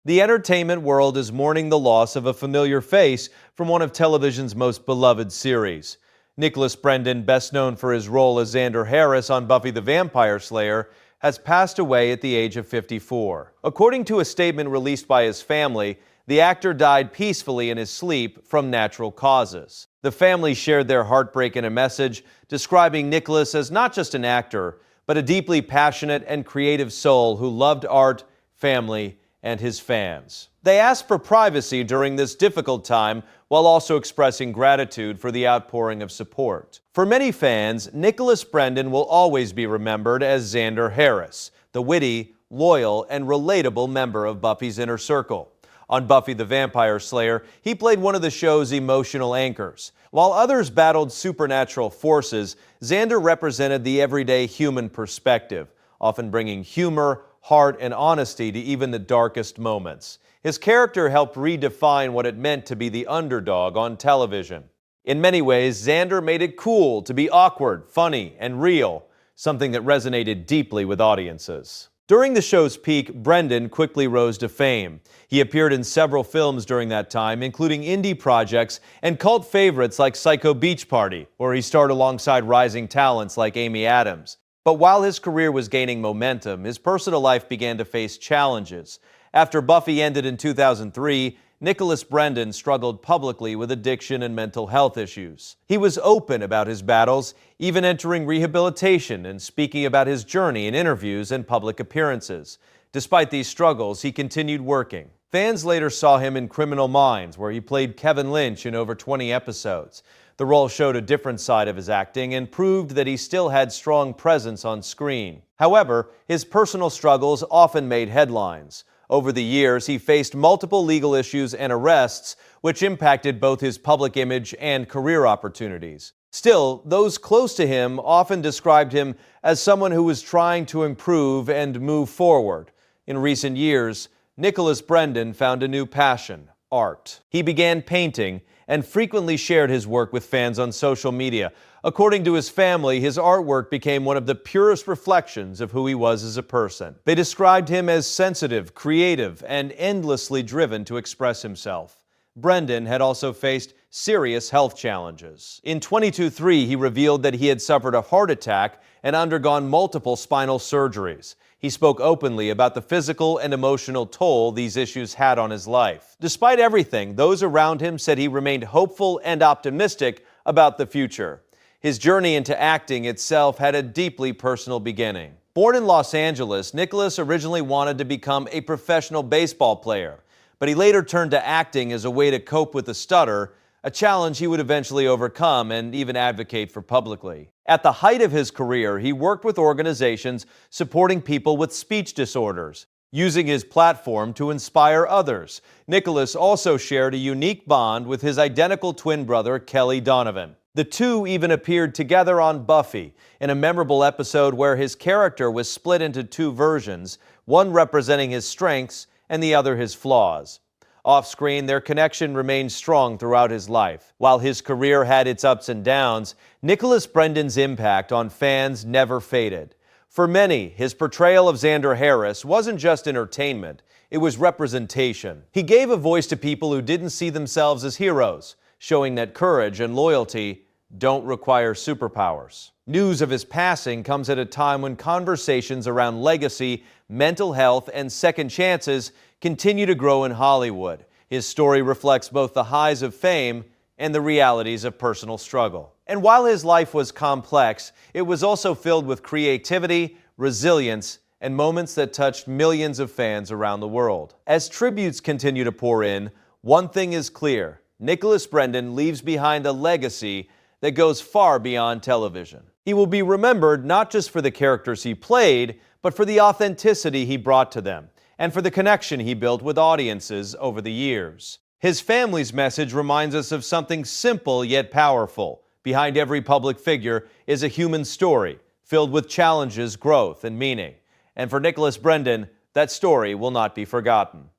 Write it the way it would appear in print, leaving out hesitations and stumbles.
The entertainment world is mourning the loss of a familiar face from one of television's most beloved series. Nicholas Brendon, best known for his role as Xander Harris on Buffy the Vampire Slayer, has passed away at the age of 54. According to a statement released by his family, the actor died peacefully in his sleep from natural causes. The family shared their heartbreak in a message describing Nicholas as not just an actor, but a deeply passionate and creative soul who loved art, family, and his fans. They asked for privacy during this difficult time while also expressing gratitude for the outpouring of support. For many fans, Nicholas Brendon will always be remembered as Xander Harris, the witty, loyal, and relatable member of Buffy's inner circle. On Buffy the Vampire Slayer, he played one of the show's emotional anchors. While others battled supernatural forces, Xander represented the everyday human perspective, often bringing humor, heart, and honesty to even the darkest moments. His character helped redefine what it meant to be the underdog on television. In many ways, Xander made it cool to be awkward, funny, and real, something that resonated deeply with audiences. During the show's peak, Brendon quickly rose to fame. He appeared in several films during that time, including indie projects and cult favorites like Psycho Beach Party, where he starred alongside rising talents like Amy Adams. But while his career was gaining momentum, his personal life began to face challenges. After Buffy ended in 2003, Nicholas Brendon struggled publicly with addiction and mental health issues. He was open about his battles, even entering rehabilitation and speaking about his journey in interviews and public appearances. Despite these struggles, he continued working. Fans later saw him in Criminal Minds, where he played Kevin Lynch in over 20 episodes. The role showed a different side of his acting and proved that he still had strong presence on screen. However, his personal struggles often made headlines. Over the years, he faced multiple legal issues and arrests, which impacted both his public image and career opportunities. Still, those close to him often described him as someone who was trying to improve and move forward. In recent years, Nicholas Brendon found a new passion: art. He began painting and frequently shared his work with fans on social media. According to his family, his artwork became one of the purest reflections of who he was as a person. They described him as sensitive, creative, and endlessly driven to express himself. Brendon had also faced serious health challenges. In 2023, he revealed that he had suffered a heart attack and undergone multiple spinal surgeries. He spoke openly about the physical and emotional toll these issues had on his life. Despite everything, those around him said he remained hopeful and optimistic about the future. His journey into acting itself had a deeply personal beginning. Born in Los Angeles, Nicholas originally wanted to become a professional baseball player, but he later turned to acting as a way to cope with a stutter, a challenge he would eventually overcome and even advocate for publicly. At the height of his career, he worked with organizations supporting people with speech disorders, using his platform to inspire others. Nicholas also shared a unique bond with his identical twin brother, Kelly Donovan. The two even appeared together on Buffy, in a memorable episode where his character was split into two versions, one representing his strengths and the other his flaws. Off-screen, their connection remained strong throughout his life. While his career had its ups and downs, Nicholas Brendon's impact on fans never faded. For many, his portrayal of Xander Harris wasn't just entertainment, it was representation. He gave a voice to people who didn't see themselves as heroes, showing that courage and loyalty don't require superpowers. News of his passing comes at a time when conversations around legacy, mental health, and second chances continue to grow in Hollywood. His story reflects both the highs of fame and the realities of personal struggle. And while his life was complex, it was also filled with creativity, resilience, and moments that touched millions of fans around the world. As tributes continue to pour in, one thing is clear: Nicholas Brendon leaves behind a legacy that goes far beyond television. He will be remembered not just for the characters he played, but for the authenticity he brought to them, and for the connection he built with audiences over the years. His family's message reminds us of something simple yet powerful. Behind every public figure is a human story, filled with challenges, growth, and meaning. And for Nicholas Brendon, that story will not be forgotten.